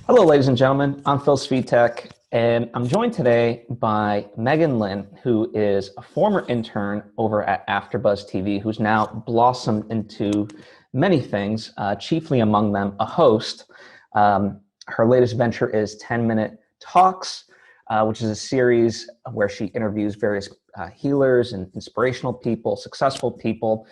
Hello, ladies and gentlemen. I'm Phil Svitek, and I'm joined today by Meagan Lynn, who is a former intern over at AfterBuzz TV, who's now blossomed into many things, chiefly among them a host. Her latest venture is 10-Minute Talks, which is a series where she interviews various healers and inspirational people, successful people,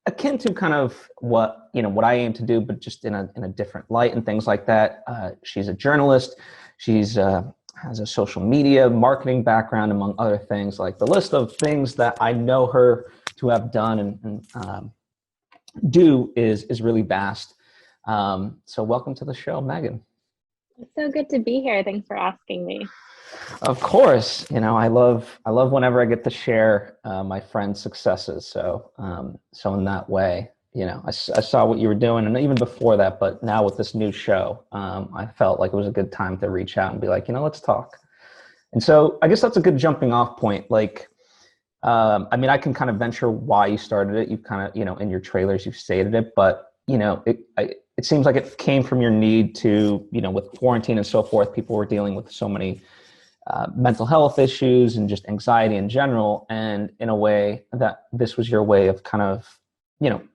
akin to kind of what I aim to do, but just in a different light and things like that. She's a journalist. She's has a social media marketing background, among other things. Like, the list of things that I know her to have done and do is really vast. So welcome to the show, Meagan. It's so good to be here. Thanks for asking me. Of course, I love whenever I get to share my friends' successes. So in that way, I saw what you were doing, and even before that, but now with this new show, I felt like it was a good time to reach out and be like, let's talk. And so I guess that's a good jumping off point. Like, I can kind of venture why you started it. You've kind of, in your trailers, you've stated it, but it seems like it came from your need to, with quarantine and so forth, people were dealing with so many mental health issues and just anxiety in general. And in a way that this was your way of kind of,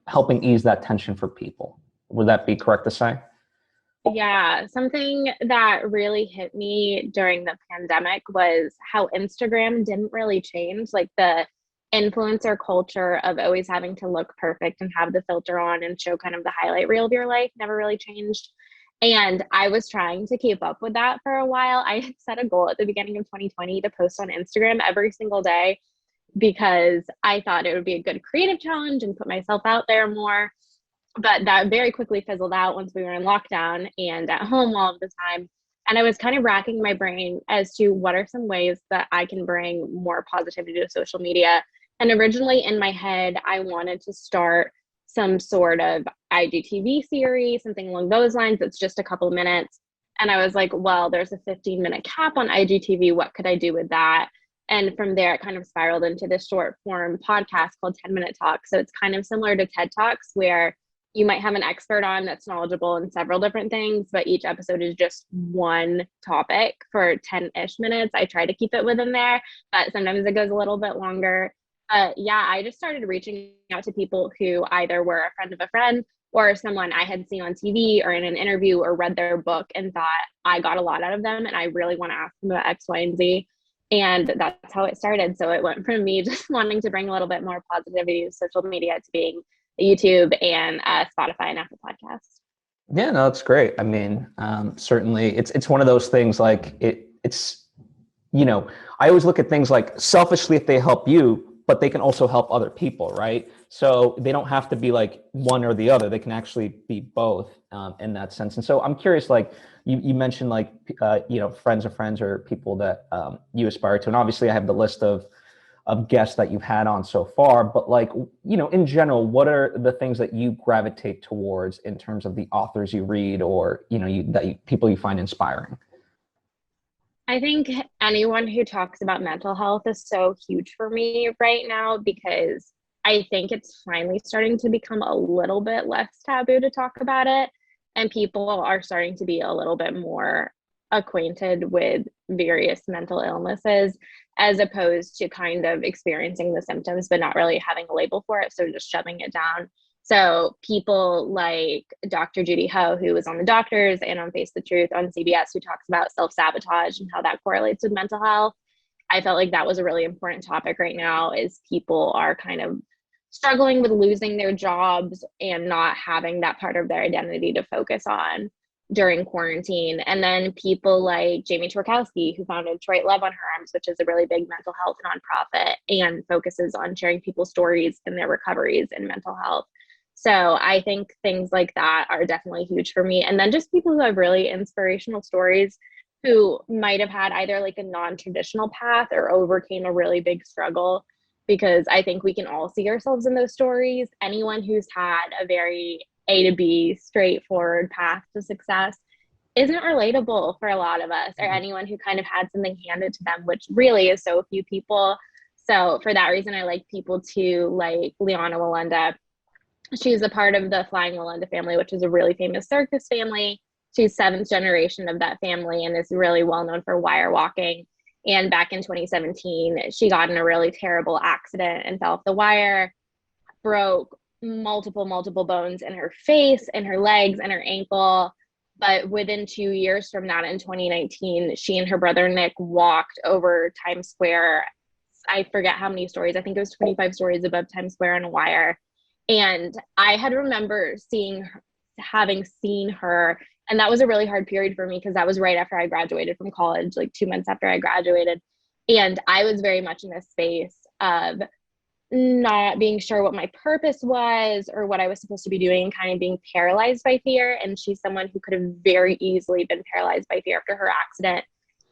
helping ease that tension for people. Would that be correct to say? Yeah, something that really hit me during the pandemic was how Instagram didn't really change. Like, the influencer culture of always having to look perfect and have the filter on and show kind of the highlight reel of your life never really changed. And I was trying to keep up with that for a while. I had set a goal at the beginning of 2020 to post on Instagram every single day because I thought it would be a good creative challenge and put myself out there more. But that very quickly fizzled out once we were in lockdown and at home all of the time. And I was kind of racking my brain as to what are some ways that I can bring more positivity to social media. And originally in my head, I wanted to start some sort of IGTV series, something along those lines. It's just a couple minutes. And I was like, well, there's a 15-minute cap on IGTV. What could I do with that? And from there, it kind of spiraled into this short form podcast called 10-Minute Talks. So it's kind of similar to TED Talks, where you might have an expert on that's knowledgeable in several different things, but each episode is just one topic for 10-ish minutes. I try to keep it within there, but sometimes it goes a little bit longer. Yeah, I just started reaching out to people who either were a friend of a friend or someone I had seen on TV or in an interview or read their book and thought I got a lot out of them and I really want to ask them about X, Y, and Z. And that's how it started. So it went from me just wanting to bring a little bit more positivity to social media to being YouTube and Spotify and Apple Podcasts. Yeah, no, that's great. Certainly it's one of those things. Like, it's, I always look at things like, selfishly, if they help you, but they can also help other people, right? So they don't have to be like one or the other. They can actually be both in that sense. And so I'm curious, like, you mentioned, like, friends of friends or people that you aspire to. And obviously I have the list of guests that you've had on so far, but, like, in general, what are the things that you gravitate towards in terms of the authors you read or, people you find inspiring? I think anyone who talks about mental health is so huge for me right now because I think it's finally starting to become a little bit less taboo to talk about it. And people are starting to be a little bit more acquainted with various mental illnesses as opposed to kind of experiencing the symptoms but not really having a label for it. So just shoving it down. So people like Dr. Judy Ho, who was on The Doctors and on Face the Truth on CBS, who talks about self-sabotage and how that correlates with mental health. I felt like that was a really important topic right now, is people are kind of struggling with losing their jobs and not having that part of their identity to focus on during quarantine. And then people like Jamie Twerkowski, who founded Detroit Love on Her Arms, which is a really big mental health nonprofit and focuses on sharing people's stories and their recoveries in mental health. So I think things like that are definitely huge for me. And then just people who have really inspirational stories, who might have had either like a non-traditional path or overcame a really big struggle, because I think we can all see ourselves in those stories. Anyone who's had a very A to B straightforward path to success isn't relatable for a lot of us, or anyone who kind of had something handed to them, which really is so few people. So for that reason, I like people to like Liana Walenda. She's a part of the Flying Walenda family, which is a really famous circus family. She's seventh generation of that family and is really well known for wire walking. And back in 2017, she got in a really terrible accident and fell off the wire, broke multiple bones in her face and her legs and her ankle. But within 2 years from that, in 2019, she and her brother Nick walked over Times Square. I forget how many stories. I think it was 25 stories above Times Square on a wire. And I had remember having seen her, and that was a really hard period for me because that was right after I graduated from college, like 2 months after I graduated. And I was very much in this space of not being sure what my purpose was or what I was supposed to be doing, kind of being paralyzed by fear. And she's someone who could have very easily been paralyzed by fear after her accident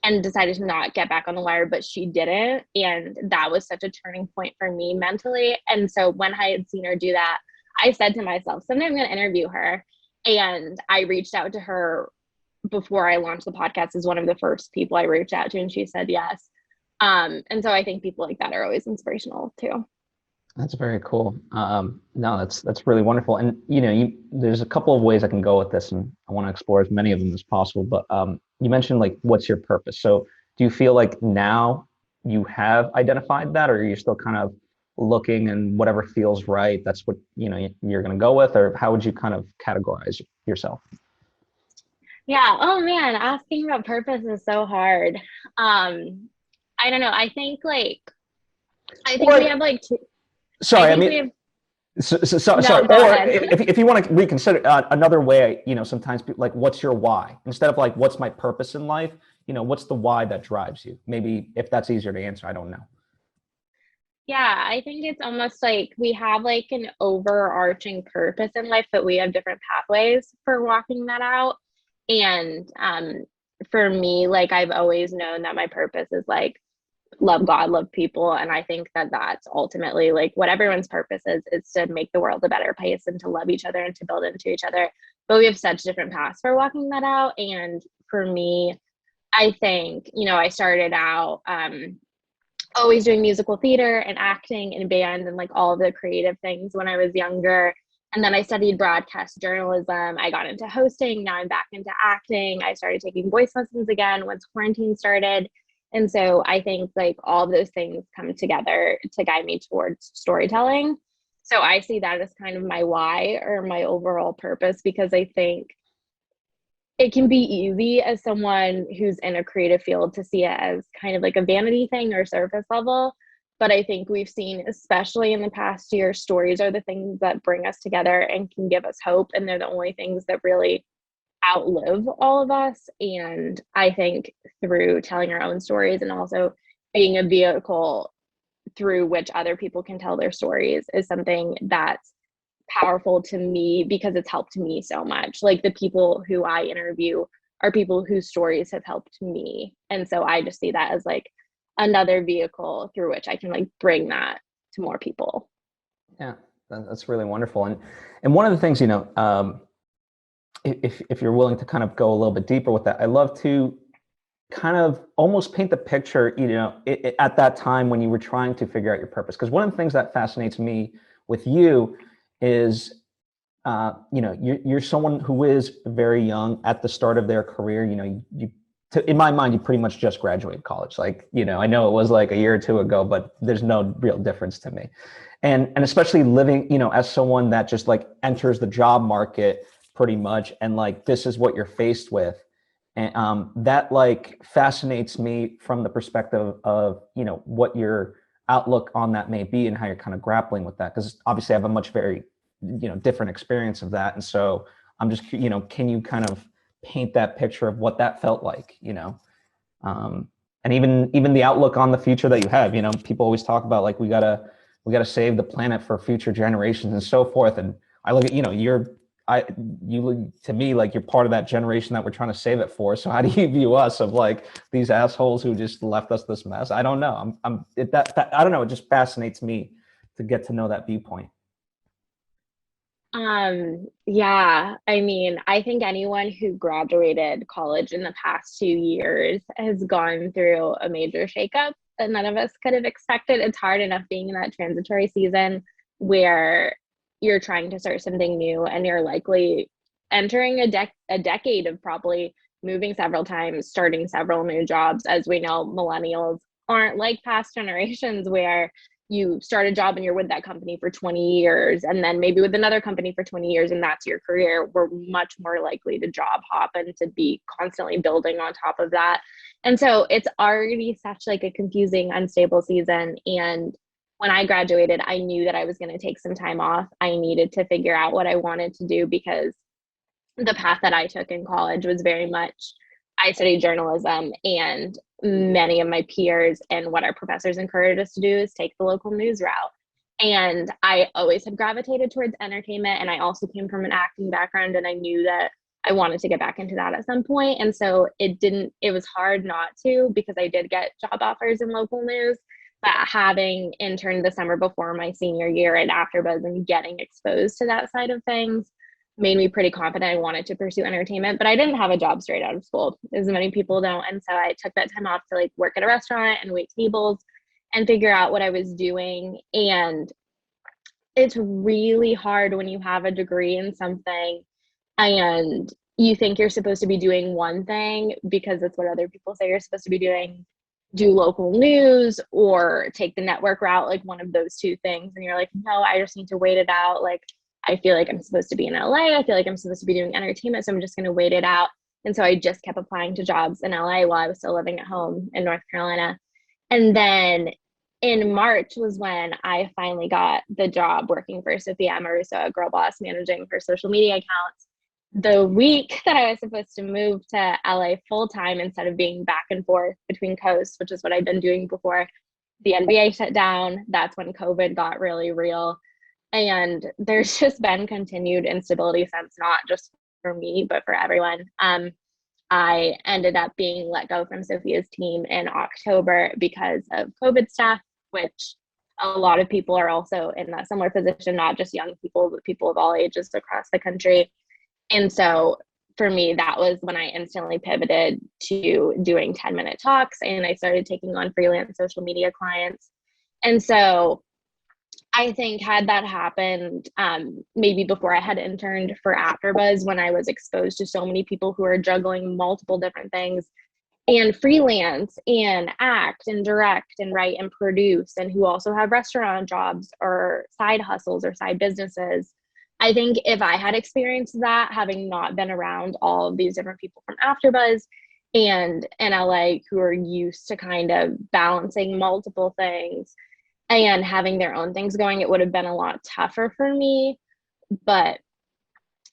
and decided to not get back on the wire, but she didn't. And that was such a turning point for me mentally. And so when I had seen her do that, I said to myself, someday I'm going to interview her. And I reached out to her before I launched the podcast as one of the first people I reached out to, and she said yes. And so I think people like that are always inspirational too. That's very cool. No, that's really wonderful. And there's a couple of ways I can go with this, and I want to explore as many of them as possible. But you mentioned like, what's your purpose? So do you feel like now you have identified that, or are you still kind of looking and whatever feels right, that's what you're going to go with? Or how would you kind of categorize yourself? Yeah. Oh man, asking about purpose is so hard. I don't know. I think we have like two. Sorry, sorry. No, go Or ahead. if you want to reconsider another way, sometimes people, like, what's your why? Instead of like, what's my purpose in life? What's the why that drives you? Maybe if that's easier to answer, I don't know. Yeah, I think it's almost like we have like an overarching purpose in life, but we have different pathways for walking that out. And for me, like I've always known that my purpose is like love God, love people. And I think that that's ultimately like what everyone's purpose is to make the world a better place and to love each other and to build into each other. But we have such different paths for walking that out. And for me, I think, I started out always doing musical theater and acting and band and like all of the creative things when I was younger. And then I studied broadcast journalism. I got into hosting. Now I'm back into acting. I started taking voice lessons again once quarantine started. And so I think like all of those things come together to guide me towards storytelling. So I see that as kind of my why or my overall purpose, because I think it can be easy as someone who's in a creative field to see it as kind of like a vanity thing or surface level. But I think we've seen, especially in the past year, stories are the things that bring us together and can give us hope. And they're the only things that really outlive all of us. And I think through telling our own stories and also being a vehicle through which other people can tell their stories is something that's powerful to me because it's helped me so much. Like the people who I interview are people whose stories have helped me. And so I just see that as like another vehicle through which I can like bring that to more people. Yeah, that's really wonderful. And one of the things, if you're willing to kind of go a little bit deeper with that, I love to kind of almost paint the picture, at that time when you were trying to figure out your purpose. Because one of the things that fascinates me with you is, you're someone who is very young at the start of their career. In my mind, you pretty much just graduated college. Like, I know it was like a year or two ago, but there's no real difference to me. And especially living, as someone that just like enters the job market pretty much, and like, this is what you're faced with. And that like fascinates me from the perspective of, what your outlook on that may be and how you're kind of grappling with that. Because obviously I have a much very, different experience of that. And so I'm just, can you kind of paint that picture of what that felt like, and even the outlook on the future that you have, people always talk about like, we gotta save the planet for future generations and so forth. And I look at, to me, like you're part of that generation that we're trying to save it for. So how do you view us of like these assholes who just left us this mess? I don't know. I don't know. It just fascinates me to get to know that viewpoint. Yeah, I mean, I think anyone who graduated college in the past 2 years has gone through a major shakeup that none of us could have expected. It's hard enough being in that transitory season where you're trying to start something new and you're likely entering a decade of probably moving several times, starting several new jobs. As we know, millennials aren't like past generations where you start a job and you're with that company for 20 years and then maybe with another company for 20 years and that's your career. We're much more likely to job hop and to be constantly building on top of that. And so it's already such like a confusing, unstable season. And when I graduated, I knew that I was going to take some time off. I needed to figure out what I wanted to do because the path that I took in college was very much, I studied journalism, and many of my peers and what our professors encouraged us to do is take the local news route. And I always had gravitated towards entertainment. And I also came from an acting background, and I knew that I wanted to get back into that at some point. And so it was hard not to, because I did get job offers in local news. But having interned the summer before my senior year at AfterBuzz and getting exposed to that side of things made me pretty confident I wanted to pursue entertainment. But I didn't have a job straight out of school, as many people don't. And so I took that time off to like work at a restaurant and wait tables and figure out what I was doing. And it's really hard when you have a degree in something and you think you're supposed to be doing one thing because it's what other people say you're supposed to be doing, do local news or take the network route, like one of those two things. And you're like, no, I just need to wait it out. Like, I feel like I'm supposed to be in LA. I feel like I'm supposed to be doing entertainment. So I'm just going to wait it out. And so I just kept applying to jobs in LA while I was still living at home in North Carolina. And then in March was when I finally got the job working for Sophia Amoruso at Girl Boss, managing her social media accounts. The week that I was supposed to move to LA full time instead of being back and forth between coasts, which is what I'd been doing before, the NBA shut down. That's when COVID got really real. And there's just been continued instability since, not just for me, but for everyone. I ended up being let go from Sophia's team in October because of COVID stuff, which a lot of people are also in that similar position, not just young people, but people of all ages across the country. And so for me, that was when I instantly pivoted to doing 10-minute talks, and I started taking on freelance social media clients. And so I think had that happened maybe before I had interned for AfterBuzz, when I was exposed to so many people who are juggling multiple different things and freelance and act and direct and write and produce, and who also have restaurant jobs or side hustles or side businesses. I think if I had experienced that, having not been around all of these different people from AfterBuzz and in LA who are used to kind of balancing multiple things and having their own things going, it would have been a lot tougher for me. But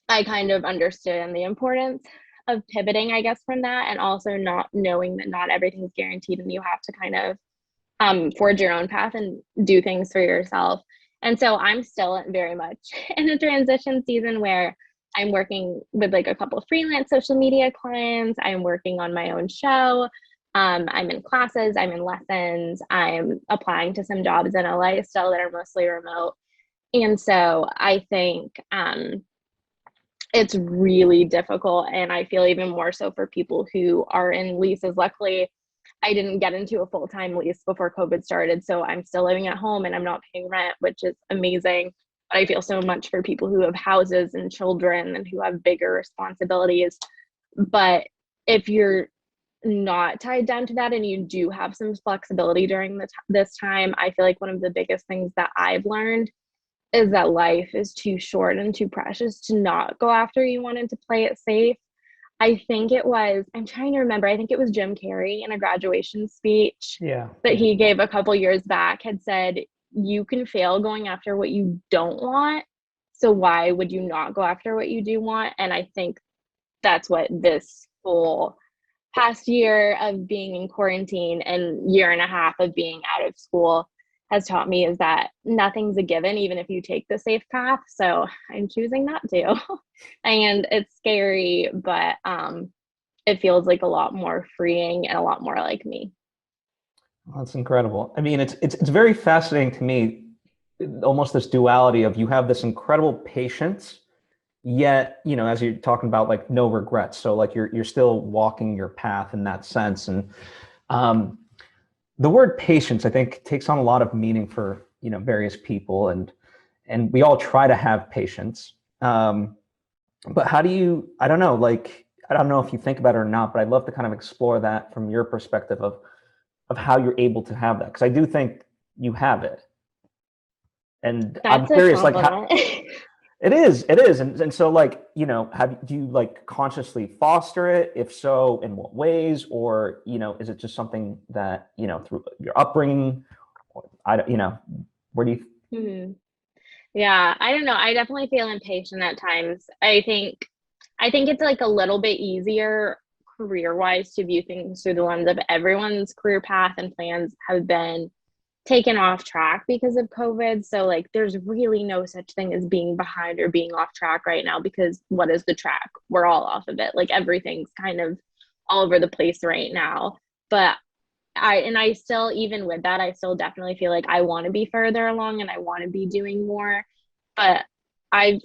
I kind of understood the importance of pivoting, I guess, from that, and also not knowing that not everything's guaranteed and you have to kind of forge your own path and do things for yourself. And so I'm still very much in a transition season where I'm working with like a couple of freelance social media clients. I'm working on my own show. I'm in classes, I'm in lessons, I'm applying to some jobs in LA still that are mostly remote. And so I think it's really difficult. And I feel even more so for people who are in leases. Luckily, I didn't get into a full-time lease before COVID started. So I'm still living at home and I'm not paying rent, which is amazing. But I feel so much for people who have houses and children and who have bigger responsibilities. But if you're not tied down to that and you do have some flexibility during this time, I feel like one of the biggest things that I've learned is that life is too short and too precious to not go after you wanted to play it safe. I'm trying to remember, I think it was Jim Carrey in a graduation speech that he gave a couple years back had said, you can fail going after what you don't want. So why would you not go after what you do want? And I think that's what this whole past year of being in quarantine and year and a half of being out of school has taught me, is that nothing's a given, even if you take the safe path. So I'm choosing not to. And it's scary, but it feels like a lot more freeing and a lot more like me. Well, that's incredible. I mean, it's very fascinating to me, almost this duality of you have this incredible patience, yet, you know, as you're talking about, like, no regrets. So like you're still walking your path in that sense. And the word patience, I think, takes on a lot of meaning for, various people, and we all try to have patience. But how do you, I don't know, like, I don't know if you think about it or not, but I'd love to kind of explore that from your perspective of how you're able to have that. Cause I do think you have it. And I'm That's a curious, like how compliment. it is. And so like, do you like consciously foster it? If so, in what ways? Or, is it just something that, through your upbringing, or I don't, where do you, Mhm. Yeah, I don't know. I definitely feel impatient at times. I think it's like a little bit easier career-wise to view things through the lens of everyone's career path and plans have been taken off track because of COVID. So like there's really no such thing as being behind or being off track right now because what is the track? We're all off of it. Like everything's kind of all over the place right now. But I still, even with that, I still definitely feel like I want to be further along and I want to be doing more. But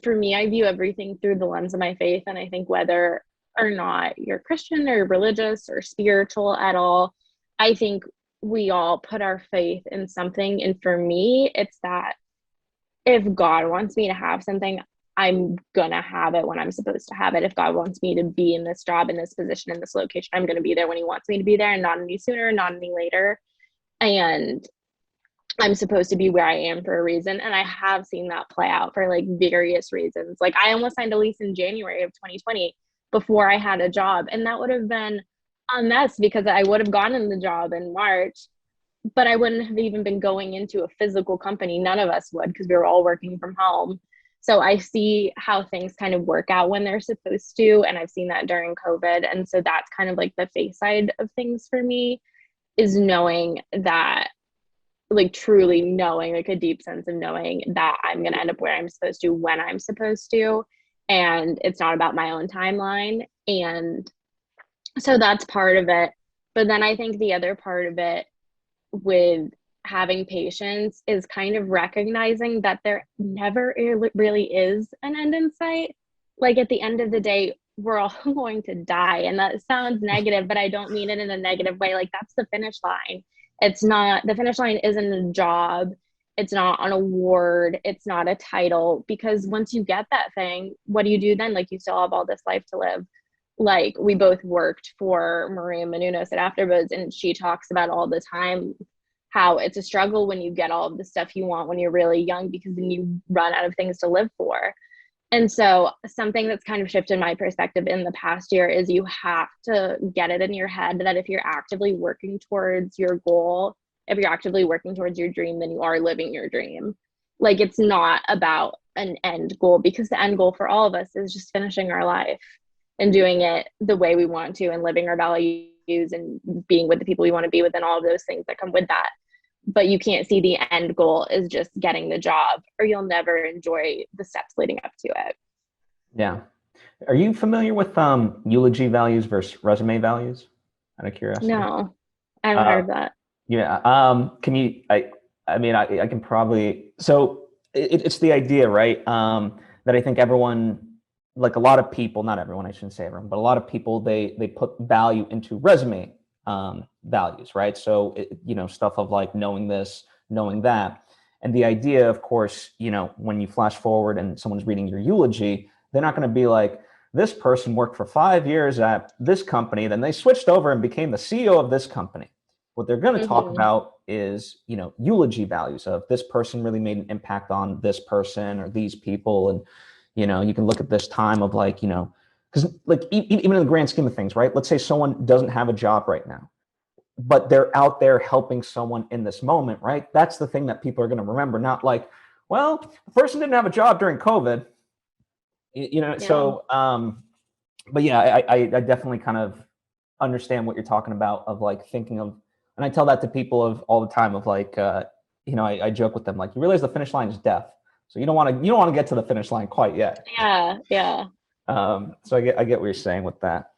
for me, I view everything through the lens of my faith. And I think whether or not you're Christian or religious or spiritual at all, I think we all put our faith in something. And for me, it's that if God wants me to have something, I'm gonna have it when I'm supposed to have it. If God wants me to be in this job, in this position, in this location, I'm gonna be there when He wants me to be there, and not any sooner, not any later. And I'm supposed to be where I am for a reason. And I have seen that play out for like various reasons. Like I almost signed a lease in January of 2020 before I had a job. And that would have been a mess because I would have gotten the job in March, but I wouldn't have even been going into a physical company. None of us would because we were all working from home. So I see how things kind of work out when they're supposed to. And I've seen that during COVID. And so that's kind of like the face side of things for me is knowing that, like truly knowing, like a deep sense of knowing that I'm going to end up where I'm supposed to when I'm supposed to. And it's not about my own timeline. And so that's part of it. But then I think the other part of it with having patience is kind of recognizing that there never really is an end in sight. Like at the end of the day, we're all going to die. And that sounds negative, but I don't mean it in a negative way. Like that's the finish line. It's not, the finish line isn't a job. It's not an award. It's not a title. Because once you get that thing, what do you do then? Like you still have all this life to live. Like we both worked for Maria Menounos at AfterBuzz, and she talks about all the time how it's a struggle when you get all of the stuff you want when you're really young because then you run out of things to live for. And so something that's kind of shifted my perspective in the past year is you have to get it in your head that if you're actively working towards your goal, if you're actively working towards your dream, then you are living your dream. Like it's not about an end goal because the end goal for all of us is just finishing our life and doing it the way we want to and living our values and being with the people we want to be with and all of those things that come with that. But you can't see the end goal is just getting the job or you'll never enjoy the steps leading up to it. yeah. Are you familiar with eulogy values versus resume values? Out of curiosity. No, I haven't heard Uh, of that. yeah. Can you, I mean, I can probably, so it's the idea, right? That I think everyone, like a lot of people, not everyone, I shouldn't say everyone, but a lot of people, they put value into resume values, right? So, stuff of like knowing this, knowing that. And the idea, of course, when you flash forward and someone's reading your eulogy, they're not going to be like, this person worked for 5 years at this company, then they switched over and became the CEO of this company. What they're going to talk Mm-hmm. about is, eulogy values of this person really made an impact on this person or these people. And, you can look at this time of like, because like even in the grand scheme of things, right? Let's say someone doesn't have a job right now, but they're out there helping someone in this moment, right? That's the thing that people are going to remember, not like, well, the person didn't have a job during COVID, Yeah. so, but yeah, I definitely kind of understand what you're talking about of like thinking of, and I tell that to people of all the time of like, I joke with them, like, you realize the finish line is death. So you don't want to get to the finish line quite yet. Yeah. Yeah. So I get what you're saying with that.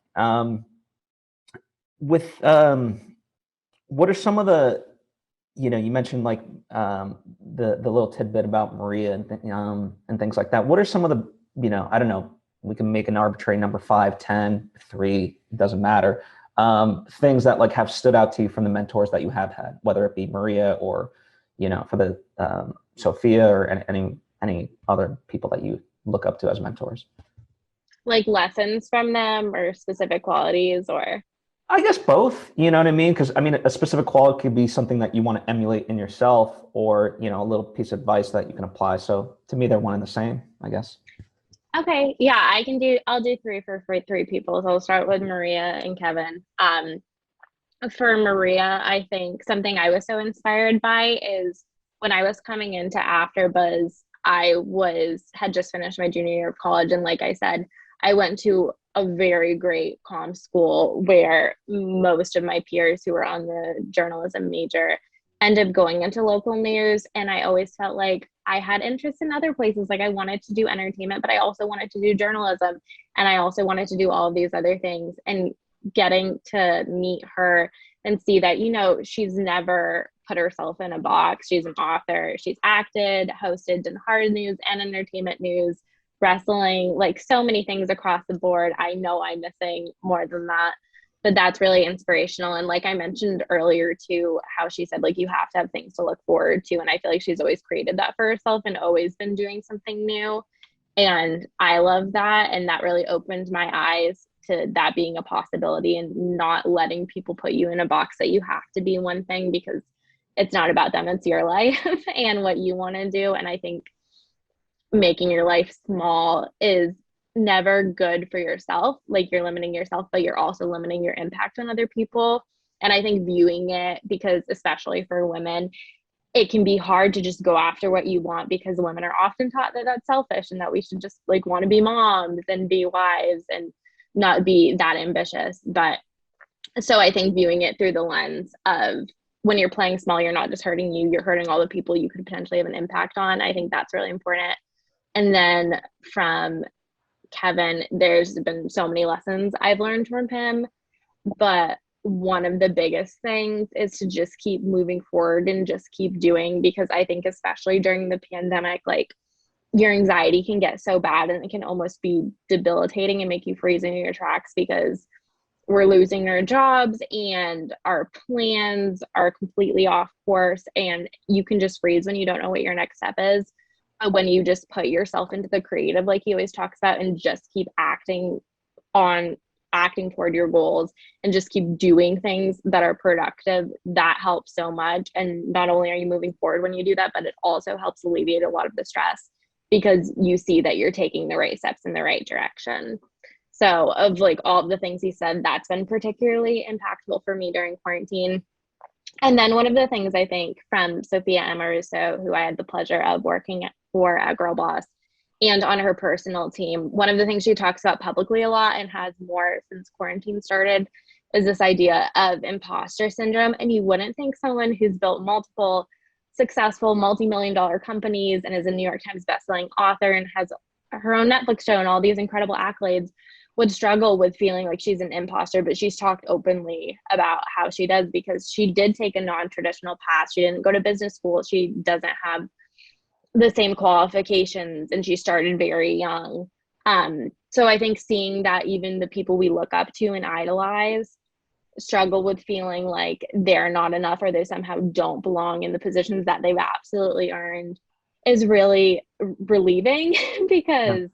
With what are some of the, you mentioned like the little tidbit about Maria and things like that. What are some of the, I don't know, we can make an arbitrary number, 5, 10, 3, it doesn't matter. Things that like have stood out to you from the mentors that you have had, whether it be Maria or, for the Sophia or any other people that you look up to as mentors. Like lessons from them or specific qualities or I guess both, you know what I mean? Because I mean, a specific quality could be something that you want to emulate in yourself, or a little piece of advice that you can apply. So to me, they're one and the same, I guess. okay, yeah, I'll do three for three people. So I'll start with Maria and Kevin. For Maria, I think something I was so inspired by is when I was coming into AfterBuzz, had just finished my junior year of college, and like I said, I went to a very great comm school where most of my peers who were on the journalism major ended up going into local news, and I always felt like I had interest in other places. Like I wanted to do entertainment, but I also wanted to do journalism, and I also wanted to do all of these other things. And getting to meet her and see that, she's never put herself in a box. She's an author. She's acted, hosted, done hard news and entertainment news, wrestling, like so many things across the board. I know I'm missing more than that, but that's really inspirational. And like I mentioned earlier too, how she said, like, you have to have things to look forward to. And I feel like she's always created that for herself and always been doing something new. And I love that. And that really opened my eyes to that being a possibility and not letting people put you in a box that you have to be one thing, because it's not about them, it's your life and what you want to do. And I think making your life small is never good for yourself. Like you're limiting yourself, but you're also limiting your impact on other people. And I think viewing it, because especially for women, it can be hard to just go after what you want, because women are often taught that that's selfish and that we should just like want to be moms and be wives and not be that ambitious. But so I think viewing it through the lens of when you're playing small, you're not just hurting you, you're hurting all the people you could potentially have an impact on. I think that's really important. And then from Kevin, there's been so many lessons I've learned from him, but one of the biggest things is to just keep moving forward and just keep doing, because I think especially during the pandemic, like your anxiety can get so bad and it can almost be debilitating and make you freeze in your tracks, because we're losing our jobs and our plans are completely off course, and you can just freeze when you don't know what your next step is. But when you just put yourself into the creative, like he always talks about, and just keep acting toward your goals and just keep doing things that are productive, that helps so much. And not only are you moving forward when you do that, but it also helps alleviate a lot of the stress, because you see that you're taking the right steps in the right direction. So of like all of the things he said, that's been particularly impactful for me during quarantine. And then one of the things I think from Sophia Amoruso, who I had the pleasure of working for at Girl Boss, and on her personal team, one of the things she talks about publicly a lot and has more since quarantine started is this idea of imposter syndrome. And you wouldn't think someone who's built multiple successful multi-million-dollar companies and is a New York Times bestselling author and has her own Netflix show and all these incredible accolades would struggle with feeling like she's an imposter, but she's talked openly about how she does, because she did take a non-traditional path. She didn't go to business school. She doesn't have the same qualifications, and she started very young. So I think seeing that even the people we look up to and idolize struggle with feeling like they're not enough or they somehow don't belong in the positions that they've absolutely earned is really relieving Yeah. because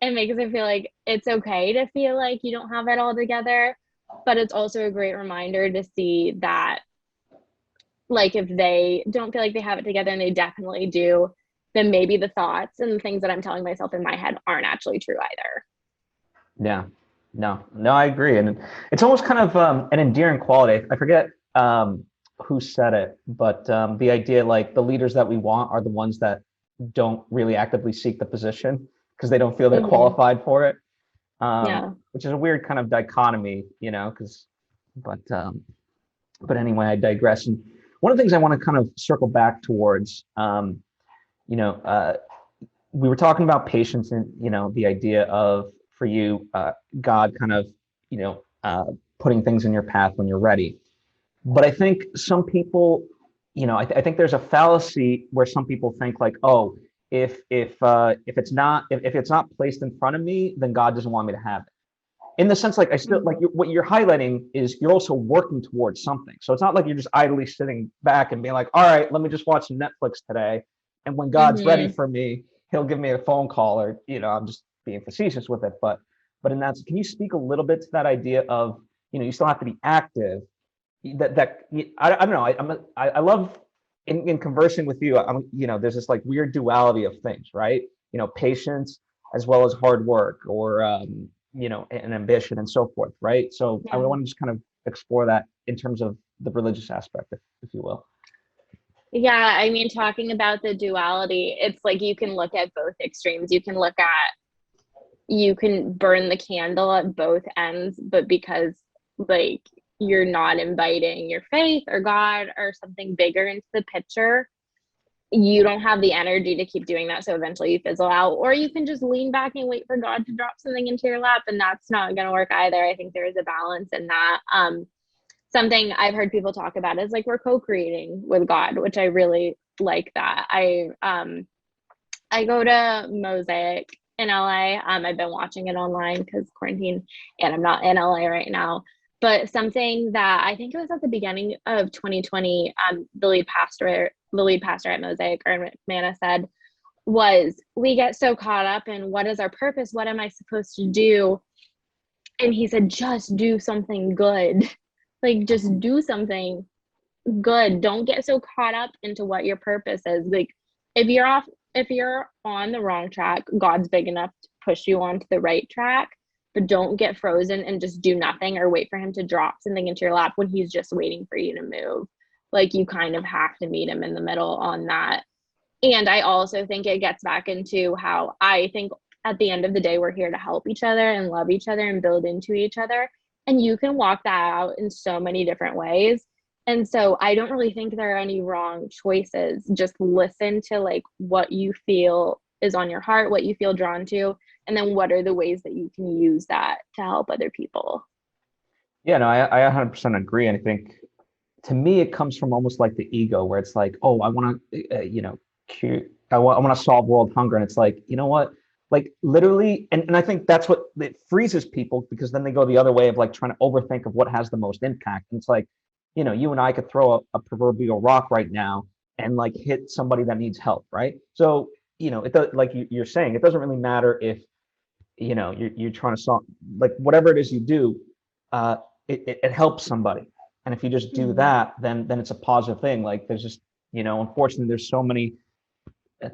it makes it feel like it's okay to feel like you don't have it all together. But it's also a great reminder to see that, like, if they don't feel like they have it together, and they definitely do, then maybe the thoughts and the things that I'm telling myself in my head aren't actually true either. Yeah, no, I agree. And it's almost kind of an endearing quality. I forget who said it, but the idea like the leaders that we want are the ones that don't really actively seek the position because they don't feel they're Mm-hmm. qualified for it, Yeah. which is a weird kind of dichotomy, but but anyway, I digress. And one of the things I want to kind of circle back towards, you know, uh, we were talking about patience and, the idea of for you, God kind of, putting things in your path when you're ready. But I think some people, I think there's a fallacy where some people think like, oh, if it's not placed in front of me, then God doesn't want me to have it. In the sense, like I still like Mm-hmm. what you're highlighting is you're also working towards something. So it's not like you're just idly sitting back and being like, all right, let me just watch some Netflix today, and when God's ready Mm-hmm. for me, He'll give me a phone call, or I'm just being facetious with it, but But in that, can you speak a little bit to that idea of, you still have to be active, I don't know. I love in conversing with you. There's this like weird duality of things, right? Patience as well as hard work, or and ambition and so forth, right? So I Yeah. want to just kind of explore that in terms of the religious aspect, if you will. Yeah, I mean, talking about the duality, it's like you can look at both extremes. You can burn the candle at both ends, but because like you're not inviting your faith or God or something bigger into the picture, you don't have the energy to keep doing that. So eventually you fizzle out, or you can just lean back and wait for God to drop something into your lap. And that's not going to work either. I think there is a balance in that. Something I've heard people talk about is like we're co-creating with God, which I really like that. I go to Mosaic in LA. I've been watching it online because quarantine, and I'm not in LA right now. But something that I think it was at the beginning of 2020, the lead pastor at Mosaic, Aaron McManus, said was, we get so caught up in what is our purpose? What am I supposed to do? And he said, just do something good. Like, just do something good. Don't get so caught up into what your purpose is. Like, if you're on the wrong track, God's big enough to push you onto the right track, but don't get frozen and just do nothing or wait for him to drop something into your lap when he's just waiting for you to move. Like, you kind of have to meet him in the middle on that. And I also think it gets back into how I think at the end of the day, we're here to help each other and love each other and build into each other. And you can walk that out in so many different ways. And so I don't really think there are any wrong choices. Just listen to like what you feel is on your heart, what you feel drawn to, and then what are the ways that you can use that to help other people. Yeah, no, I 100% agree. And I think to me, it comes from almost like the ego, where it's like, oh, I want to, I want to solve world hunger. And it's like, you know what? Like literally, and I think that's what it freezes people, because then they go the other way of like trying to overthink of what has the most impact. And it's like, you and I could throw a proverbial rock right now and like hit somebody that needs help, right? So, it does, like you're saying, it doesn't really matter if, you're trying to solve, like whatever it is you do, uh, it helps somebody. And if you just do Mm-hmm. that, then it's a positive thing. Like there's just, unfortunately, there's so many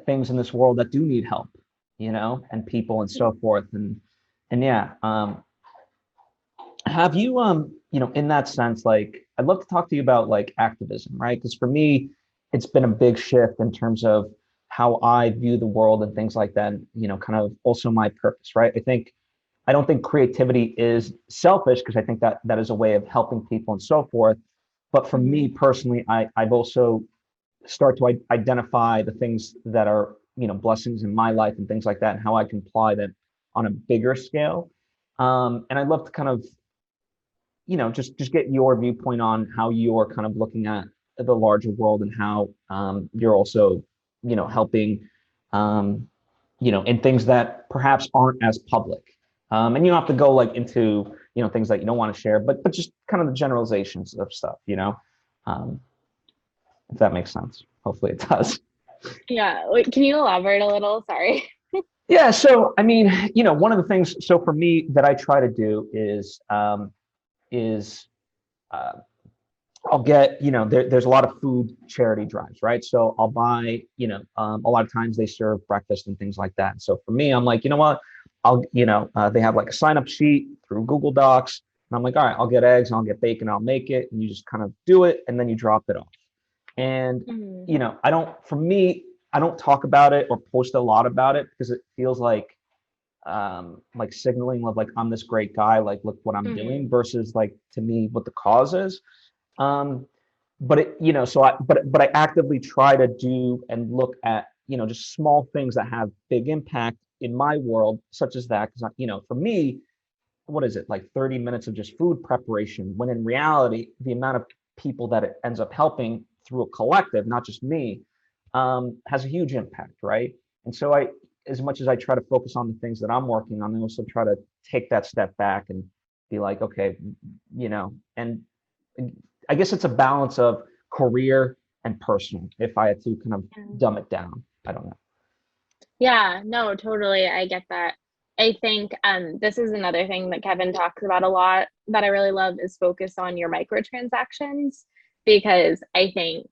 things in this world that do need help, and people and so forth. And yeah, have you, in that sense, like I'd love to talk to you about like activism, right? Because for me, it's been a big shift in terms of how I view the world and things like that. Kind of also my purpose, right? I don't think creativity is selfish, because I think that that is a way of helping people and so forth. But for Mm-hmm. me personally, I've also start to identify the things that are, blessings in my life and things like that, and how I can apply them on a bigger scale. And I'd love to kind of, just get your viewpoint on how you're kind of looking at the larger world, and how you're also, helping, in things that perhaps aren't as public. And you don't have to go like into, things that you don't want to share, but just kind of the generalizations of stuff, um, if that makes sense. Hopefully it does. Yeah. Wait, can you elaborate a little? Sorry. Yeah. So, I mean, one of the things, so for me that I try to do is uh, I'll get, there's a lot of food charity drives, right? So I'll buy, a lot of times they serve breakfast and things like that. So for me, I'm like, you know what? They have like a sign up sheet through Google Docs. And I'm like, all right, I'll get eggs, and I'll get bacon, I'll make it. And you just kind of do it, and then you drop it off. And, Mm-hmm. for me, I don't talk about it or post a lot about it, because it feels like signaling of like, I'm this great guy, like, look what I'm Mm-hmm. doing, versus like, to me, what the cause is. Um, but it, so but I actively try to do and look at, just small things that have big impact in my world, such as that. Because, for me, what is it, like 30 minutes of just food preparation, when in reality, the amount of people that it ends up helping through a collective, not just me, has a huge impact, right? And so as much as I try to focus on the things that I'm working on, I also try to take that step back and be like, okay, and I guess it's a balance of career and personal, if I had to kind of dumb it down. I don't know. Yeah, no, totally. I get that. I think this is another thing that Kevin talks about a lot that I really love is focus on your microtransactions, because I think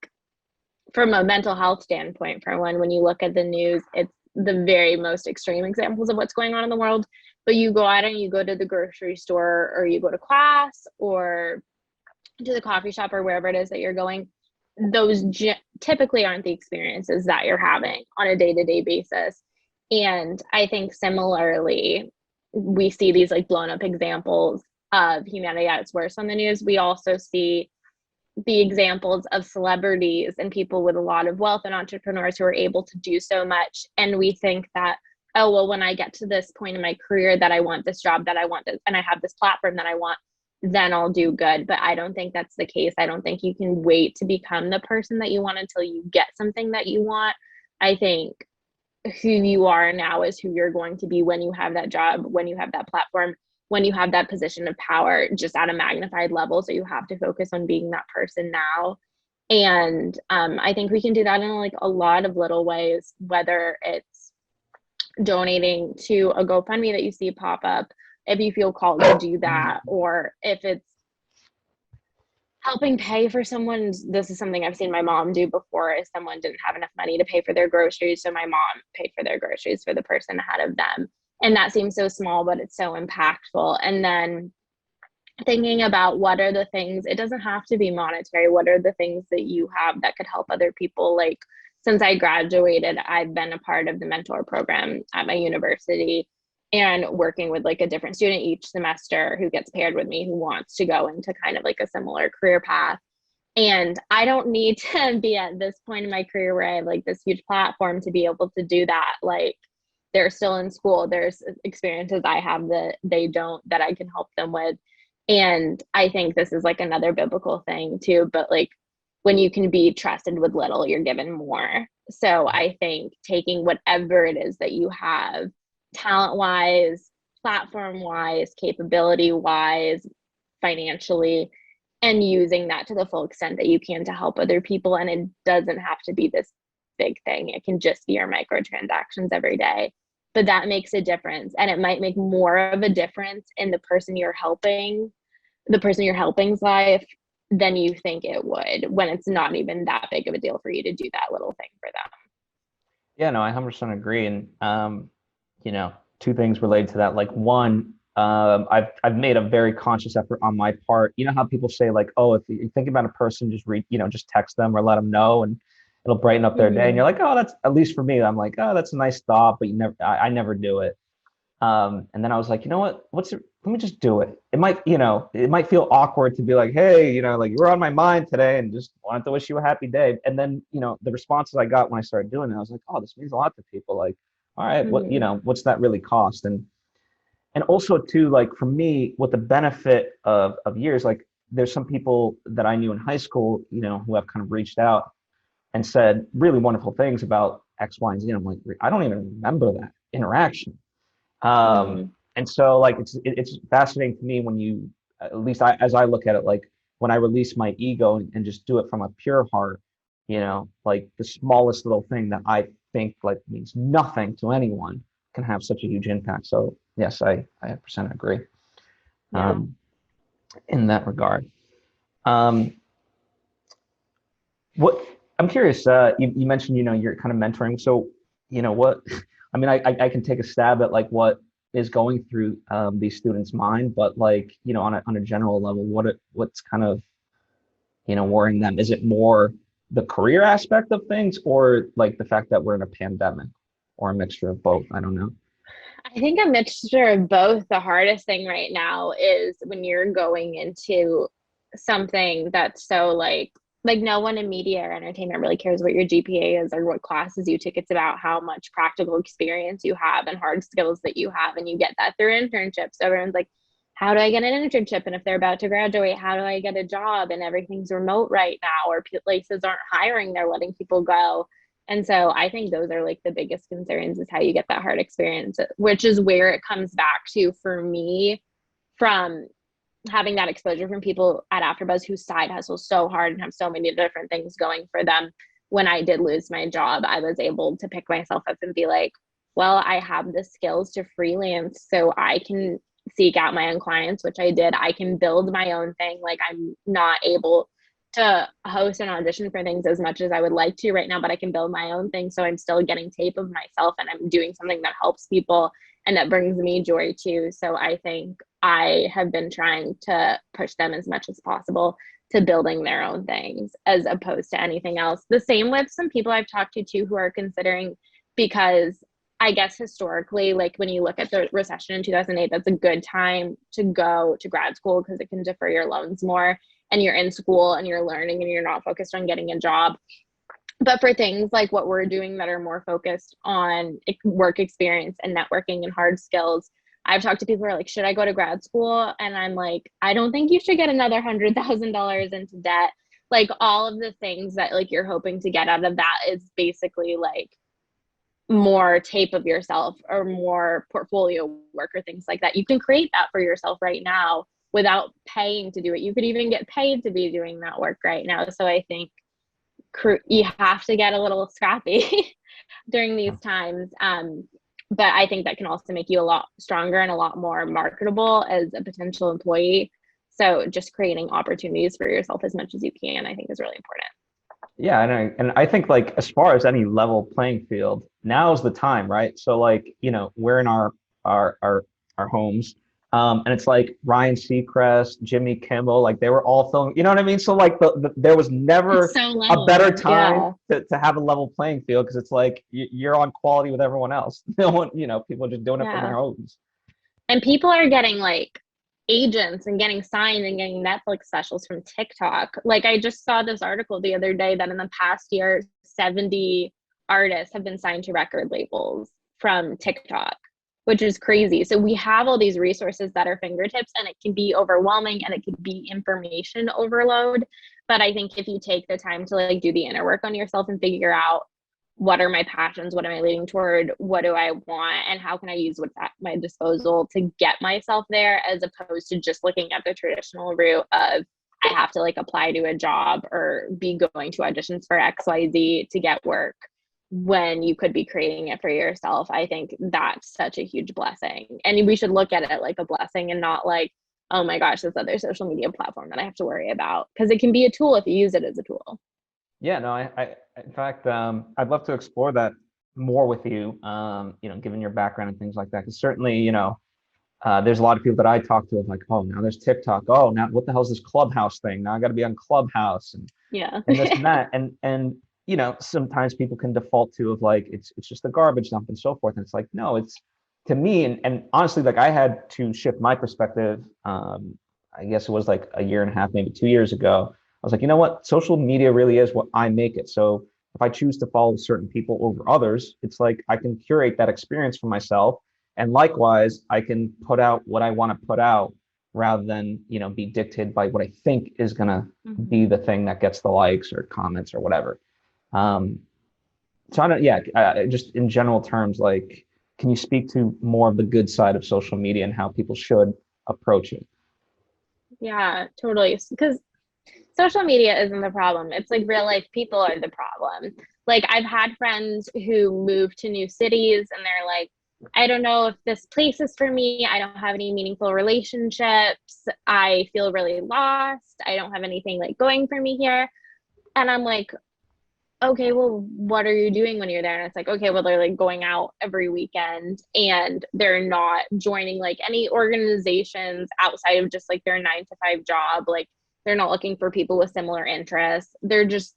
from a mental health standpoint, for one, when you look at the news, it's the very most extreme examples of what's going on in the world. But you go out and you go to the grocery store, or you go to class, or to the coffee shop, or wherever it is that you're going, those typically aren't the experiences that you're having on a day-to-day basis. And I think similarly, we see these like blown up examples of humanity at its worst on the news. We also see the examples of celebrities and people with a lot of wealth and entrepreneurs who are able to do so much. And we think that, oh, well, when I get to this point in my career that I want this job, that I want this, and I have this platform that I want, then I'll do good. But I don't think that's the case. I don't think you can wait to become the person that you want until you get something that you want. I think who you are now is who you're going to be when you have that job, when you have that platform, when you have that position of power, just at a magnified level. So you have to focus on being that person now. And I think we can do that in like a lot of little ways, whether it's donating to a GoFundMe that you see pop up, if you feel called to do that, or if it's helping pay for someone's, this is something I've seen my mom do before, is someone didn't have enough money to pay for their groceries, so my mom paid for their groceries for the person ahead of them. And that seems so small, but it's so impactful. And then thinking about what are the things, it doesn't have to be monetary, what are the things that you have that could help other people? Like, since I graduated, I've been a part of the mentor program at my university, and working with like a different student each semester who gets paired with me, who wants to go into kind of like a similar career path. And I don't need to be at this point in my career where I have like this huge platform to be able to do that. Like, they're still in school, there's experiences I have that they don't, that I can help them with. And I think this is like another biblical thing too, but like, when you can be trusted with little, you're given more. So I think taking whatever it is that you have, talent wise, platform wise, capability wise, financially, and using that to the full extent that you can to help other people. And it doesn't have to be this big thing. It can just be your microtransactions every day. But that makes a difference. And it might make more of a difference in the person you're helping's life than you think it would, when it's not even that big of a deal for you to do that little thing for them. Yeah, no, I 100% agree. And, two things related to that. Like, one, I've made a very conscious effort on my part. You know how people say like, oh, if you think about a person, just just text them or let them know, and it'll brighten up their day. And you're like, oh, that's, at least for me, I'm like, oh, that's a nice thought, but I never do it. And then I was like, you know what? Let me just do it. It might feel awkward to be like, hey, like, you were on my mind today and just wanted to wish you a happy day. And then, the responses I got when I started doing it, I was like, oh, this means a lot to people. Like, all right, what's that really cost? And also too, like, for me, with the benefit of years, like, there's some people that I knew in high school, who have kind of reached out and said really wonderful things about X, Y, and Z. I'm like, I don't even remember that interaction. And so, like, it's fascinating to me when you, at least as I look at it, like, when I release my ego and just do it from a pure heart, like, the smallest little thing that I think like means nothing to anyone can have such a huge impact. So yes, I 100% agree. Yeah. In that regard. What I'm curious, you mentioned, you're kind of mentoring. So, what, I mean, I can take a stab at like what is going through these students' mind, but like, on a general level, what's kind of, worrying them? Is it more the career aspect of things, or like the fact that we're in a pandemic, or a mixture of both? I don't know. I think a mixture of both. The hardest thing right now is when you're going into something that's so like no one in media or entertainment really cares what your GPA is or what classes you took. It's about how much practical experience you have and hard skills that you have. And you get that through internships. So everyone's like, how do I get an internship? And if they're about to graduate, how do I get a job? And everything's remote right now, or places aren't hiring, they're letting people go. And so I think those are like the biggest concerns, is how you get that hard experience, which is where it comes back to for me, from having that exposure from people at AfterBuzz who side hustle so hard and have so many different things going for them. When I did lose my job, I was able to pick myself up and be like, well, I have the skills to freelance, so I can seek out my own clients, which I did. I can build my own thing. Like, I'm not able to host and audition for things as much as I would like to right now, but I can build my own thing. So I'm still getting tape of myself, and I'm doing something that helps people and that brings me joy too. So I think I have been trying to push them as much as possible to building their own things as opposed to anything else. The same with some people I've talked to too who are considering, because I guess historically, like when you look at the recession in 2008, that's a good time to go to grad school because it can defer your loans more, and you're in school and you're learning and you're not focused on getting a job. But for things like what we're doing that are more focused on work experience and networking and hard skills, I've talked to people who are like, should I go to grad school? And I'm like, I don't think you should get another $100,000 into debt. Like, all of the things that like you're hoping to get out of that is basically like more tape of yourself or more portfolio work or things like that. You can create that for yourself right now without paying to do it. You could even get paid to be doing that work right now. So I think you have to get a little scrappy during these times. But I think that can also make you a lot stronger and a lot more marketable as a potential employee. So just creating opportunities for yourself as much as you can, I think, is really important. Yeah, and I think like as far as any level playing field, now is the time, right? So like, we're in our homes. And it's like Ryan Seacrest, Jimmy Kimmel, like they were all filming, you know what I mean? So like there was never So a better level. time Yeah. to have a level playing field because it's like you're on quality with everyone else. No one, people are just doing it from their Yeah. homes. And people are getting like agents and getting signed and getting Netflix specials from TikTok. Like, I just saw this article the other day that in the past year, 70 artists have been signed to record labels from TikTok, which is crazy. So we have all these resources at our fingertips, and it can be overwhelming and it can be information overload. But I think if you take the time to like do the inner work on yourself and figure out what are my passions, what am I leading toward, what do I want, and how can I use what's at my disposal to get myself there, as opposed to just looking at the traditional route of I have to like apply to a job or be going to auditions for XYZ to get work when you could be creating it for yourself. I think that's such a huge blessing. And we should look at it like a blessing and not like, oh my gosh, this other social media platform that I have to worry about, because it can be a tool if you use it as a tool. Yeah, no, I in fact, I'd love to explore that more with you, given your background and things like that. Because certainly, there's a lot of people that I talk to of like, oh, now there's TikTok. Oh, now what the hell is this Clubhouse thing? Now I got to be on Clubhouse Yeah. and this and that. And sometimes people can default to of like it's just a garbage dump and so forth. And it's like, no, it's to me, and honestly, like I had to shift my perspective. I guess it was like a year and a half, maybe 2 years ago. I was like, you know what? Social media really is what I make it. So if I choose to follow certain people over others, it's like I can curate that experience for myself. And likewise, I can put out what I want to put out rather than, be dictated by what I think is going to be the thing that gets the likes or comments or whatever. So I don't, yeah, just in general terms, like, can you speak to more of the good side of social media and how people should approach it? Yeah, totally. Because social media isn't the problem. It's like real life people are the problem. Like, I've had friends who move to new cities and they're like, I don't know if this place is for me. I don't have any meaningful relationships. I feel really lost. I don't have anything like going for me here. And I'm like, okay, well, what are you doing when you're there? And it's like, okay, well, they're like going out every weekend and they're not joining like any organizations outside of just like their 9 to 5 job. Like, they're not looking for people with similar interests. They're just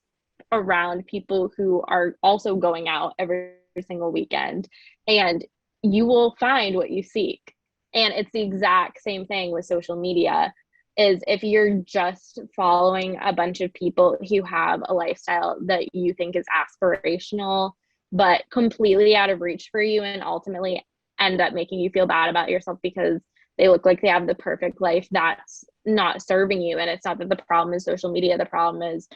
around people who are also going out every single weekend, and you will find what you seek. And it's the exact same thing with social media. Is if you're just following a bunch of people who have a lifestyle that you think is aspirational, but completely out of reach for you, and ultimately end up making you feel bad about yourself because they look like they have the perfect life, that's not serving you. And it's not that the problem is social media. The problem is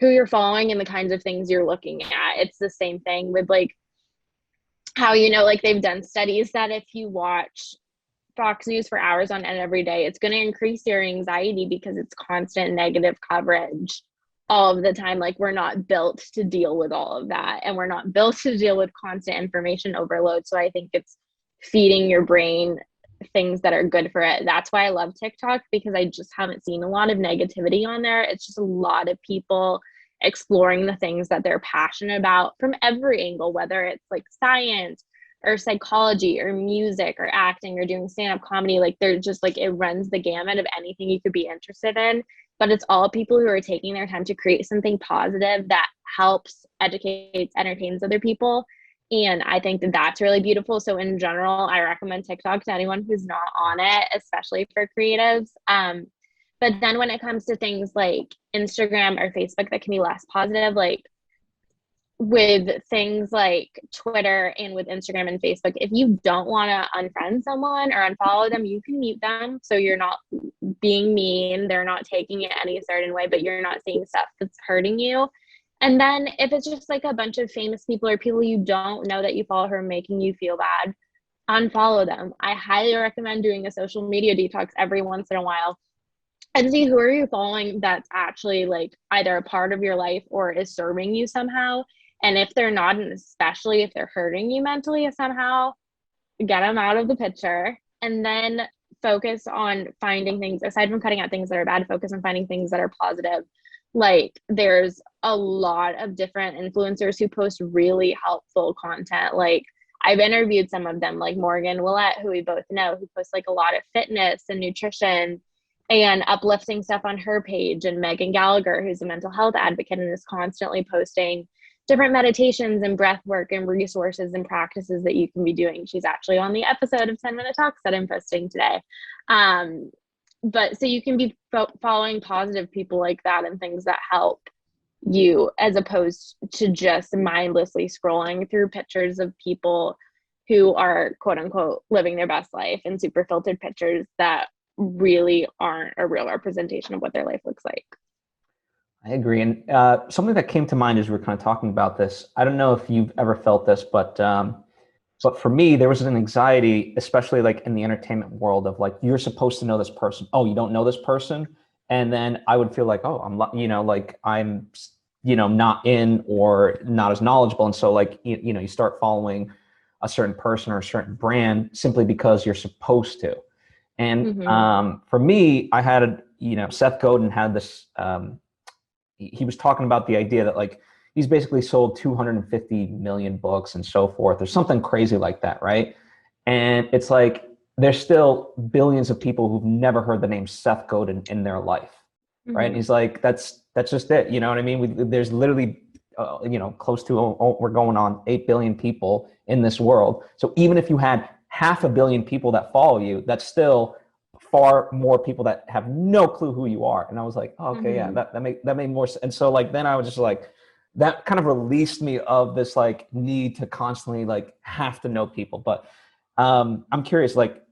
who you're following and the kinds of things you're looking at. It's the same thing with like how, like they've done studies that if you watch Fox News for hours on end every day, it's going to increase your anxiety because it's constant negative coverage all of the time. Like, we're not built to deal with all of that, and we're not built to deal with constant information overload. So I think it's feeding your brain things that are good for it. That's why I love TikTok, because I just haven't seen a lot of negativity on there. It's just a lot of people exploring the things that they're passionate about from every angle, whether it's like science or psychology or music or acting or doing stand-up comedy. Like, they're just like, it runs the gamut of anything you could be interested in, but it's all people who are taking their time to create something positive that helps, educates, entertains other people. And I think that that's really beautiful. So in general, I recommend TikTok to anyone who's not on it, especially for creatives. But then when it comes to things like Instagram or Facebook that can be less positive, like with things like Twitter and with Instagram and Facebook, if you don't want to unfriend someone or unfollow them, you can mute them. So you're not being mean. They're not taking it any certain way, but you're not seeing stuff that's hurting you. And then if it's just like a bunch of famous people or people you don't know that you follow who are making you feel bad, unfollow them. I highly recommend doing a social media detox every once in a while and see who are you following that's actually like either a part of your life or is serving you somehow. And if they're not, and especially if they're hurting you mentally somehow, get them out of the picture. And then focus on finding things, aside from cutting out things that are bad, focus on finding things that are positive. Like, there's a lot of different influencers who post really helpful content. Like, I've interviewed some of them, like Morgan Willett, who we both know, who posts like a lot of fitness and nutrition and uplifting stuff on her page, and Megan Gallagher, who's a mental health advocate and is constantly posting different meditations and breath work and resources and practices that you can be doing. She's actually on the episode of 10-Minute Talks that I'm posting today. But so you can be following positive people like that and things that help you, as opposed to just mindlessly scrolling through pictures of people who are quote unquote living their best life and super filtered pictures that really aren't a real representation of what their life looks like. I agree. And something that came to mind as we were kind of talking about this, I don't know if you've ever felt this, but for me, there was an anxiety, especially like in the entertainment world, of like, you're supposed to know this person. Oh, you don't know this person? And then I would feel like, oh, I'm not in or not as knowledgeable. And so like, you start following a certain person or a certain brand simply because you're supposed to. And for me, I had, Seth Godin had this, he was talking about the idea that like, he's basically sold 250 million books and so forth, or something crazy like that, right? And it's like, there's still billions of people who've never heard the name Seth Godin in their life, right? And he's like, that's just it, you know what I mean? There's literally, close to, we're going on 8 billion people in this world. So even if you had 500 million people that follow you, that's still far more people that have no clue who you are. And I was like, oh, okay, yeah, that made more sense. And so like, then I was just like, that kind of released me of this like need to constantly like have to know people. But I'm curious, like,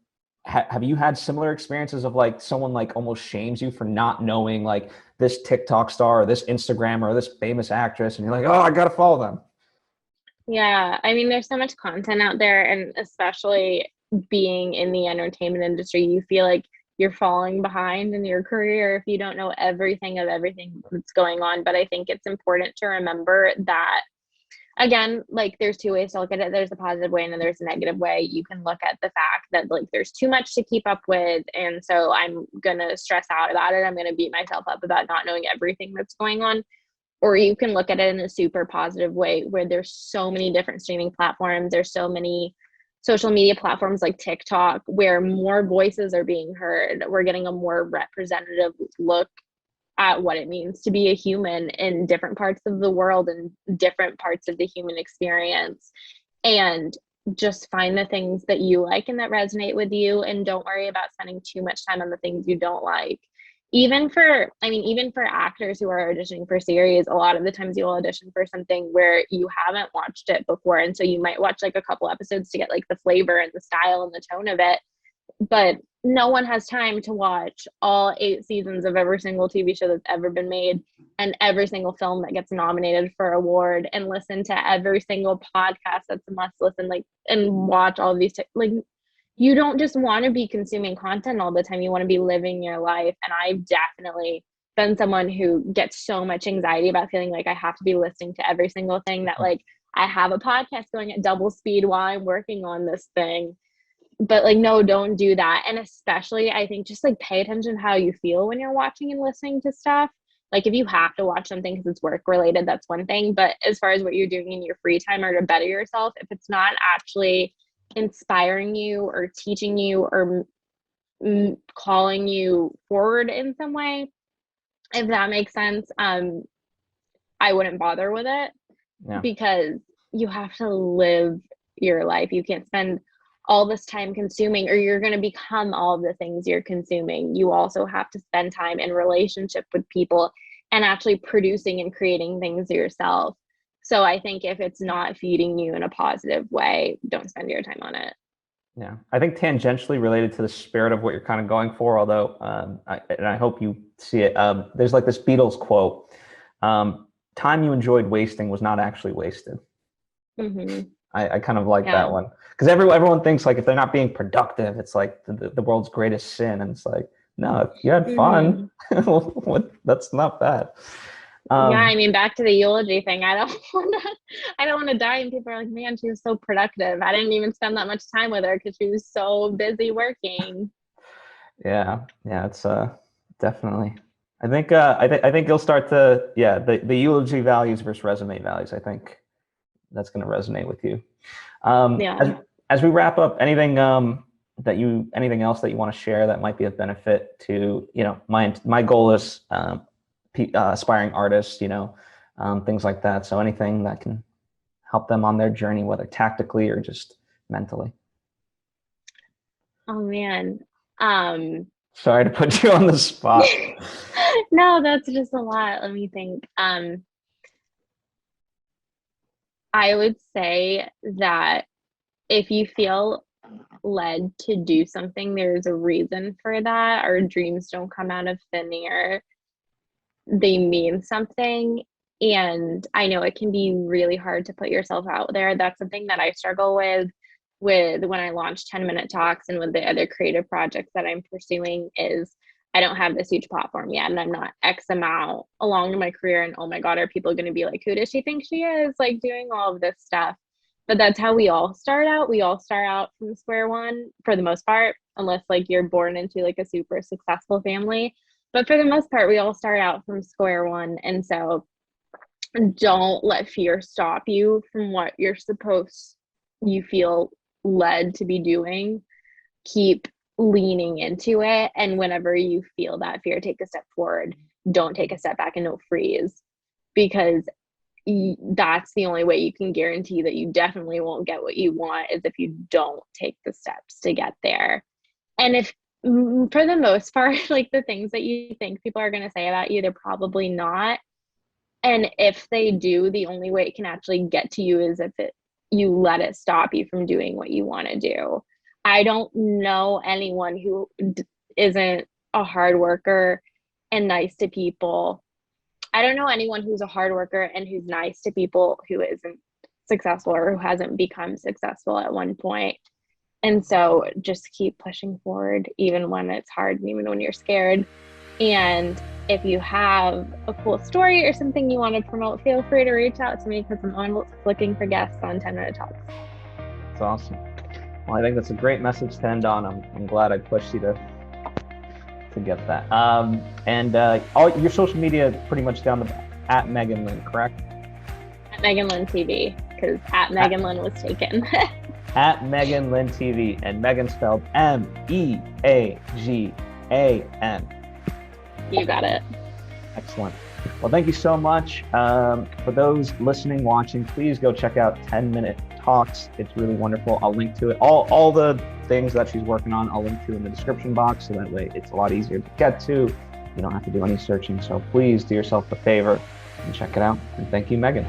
have you had similar experiences of like someone like almost shames you for not knowing like this TikTok star or this Instagrammer or this famous actress, and you're like, oh, I gotta follow them? Yeah, I mean, there's so much content out there, and especially being in the entertainment industry, you feel like you're falling behind in your career if you don't know everything of everything that's going on. But I think it's important to remember that, again, like, there's two ways to look at it. There's a positive way and then there's a negative way. You can look at the fact that like there's too much to keep up with, and so I'm gonna stress out about it. I'm gonna beat myself up about not knowing everything that's going on. Or you can look at it in a super positive way, where there's so many different streaming platforms. There's so many social media platforms like TikTok where more voices are being heard. We're getting a more representative look at what it means to be a human in different parts of the world and different parts of the human experience. And just find the things that you like and that resonate with you, and don't worry about spending too much time on the things you don't like. Even for actors who are auditioning for series, a lot of the times you'll audition for something where you haven't watched it before. And so you might watch like a couple episodes to get like the flavor and the style and the tone of it. But no one has time to watch all 8 seasons of every single TV show that's ever been made and every single film that gets nominated for award, and listen to every single podcast that's a must listen, like, and watch all of these, like, you don't just want to be consuming content all the time. You want to be living your life. And I've definitely been someone who gets so much anxiety about feeling like I have to be listening to every single thing, that like I have a podcast going at double speed while I'm working on this thing. But like, no, don't do that. And especially, I think, just like pay attention to how you feel when you're watching and listening to stuff. Like if you have to watch something because it's work related, that's one thing. But as far as what you're doing in your free time or to better yourself, if it's not actually inspiring you or teaching you or calling you forward in some way, if that makes sense, I wouldn't bother with it. Because you have to live your life. You can't spend all this time consuming, or you're going to become all of the things you're consuming. You also have to spend time in relationship with people and actually producing and creating things yourself. So I think if it's not feeding you in a positive way, don't spend your time on it. Yeah, I think tangentially related to the spirit of what you're kind of going for, although, I hope you see it, there's like this Beatles quote, time you enjoyed wasting was not actually wasted. Mm-hmm. I kind of like that one, because everyone thinks like if they're not being productive, it's like the world's greatest sin. And it's like, no, if you had fun, that's not bad. I mean, back to the eulogy thing. I don't want to die, and people are like, man, she was so productive. I didn't even spend that much time with her because she was so busy working. Yeah, it's definitely. I think you'll start to the eulogy values versus resume values. I think that's going to resonate with you. As we wrap up, anything else that you want to share that might be of benefit to, my goal is aspiring artists, things like that. So anything that can help them on their journey, whether tactically or just mentally. Oh man. Sorry to put you on the spot. No, that's just a lot. Let me think. I would say that if you feel led to do something, there's a reason for that. Our dreams don't come out of thin air. They mean something. And I know it can be really hard to put yourself out there. That's something that I struggle with when I launched 10-minute talks and with the other creative projects that I'm pursuing, is I don't have this huge platform yet, and I'm not X amount along in my career. And oh my God, are people going to be like, who does she think she is, like doing all of this stuff? But that's how we all start out. We all start out from square one for the most part, unless like you're born into like a super successful family. But for the most part, we all start out from square one. And so don't let fear stop you from what you feel led to be doing. Keep leaning into it, and whenever you feel that fear, take a step forward. Don't take a step back, and don't freeze, because that's the only way you can guarantee that you definitely won't get what you want, is if you don't take the steps to get there. And if for the most part, like the things that you think people are going to say about you, they're probably not. And if they do, the only way it can actually get to you is if you let it stop you from doing what you want to do. I don't know anyone who isn't a hard worker and nice to people. I don't know anyone who's a hard worker and who's nice to people who isn't successful or who hasn't become successful at one point. And so just keep pushing forward, even when it's hard and even when you're scared. And if you have a cool story or something you want to promote, feel free to reach out to me, because I'm always looking for guests on 10-minute talks. That's awesome. Well, I think that's a great message to end on. I'm glad I pushed you to get that. And all your social media is pretty much down at Meagan Lynn, correct? At Meagan Lynn TV, because at Meagan Lynn was taken. At Meagan Lynn TV, and Meagan spelled Meagan. You got it. Excellent. Well, thank you so much. For those listening, watching, please go check out 10-minute talks. It's really wonderful. I'll link to it. All the things that she's working on, I'll link to in the description box, so that way it's a lot easier to get to. You don't have to do any searching. So please do yourself a favor and check it out. And thank you, Meagan.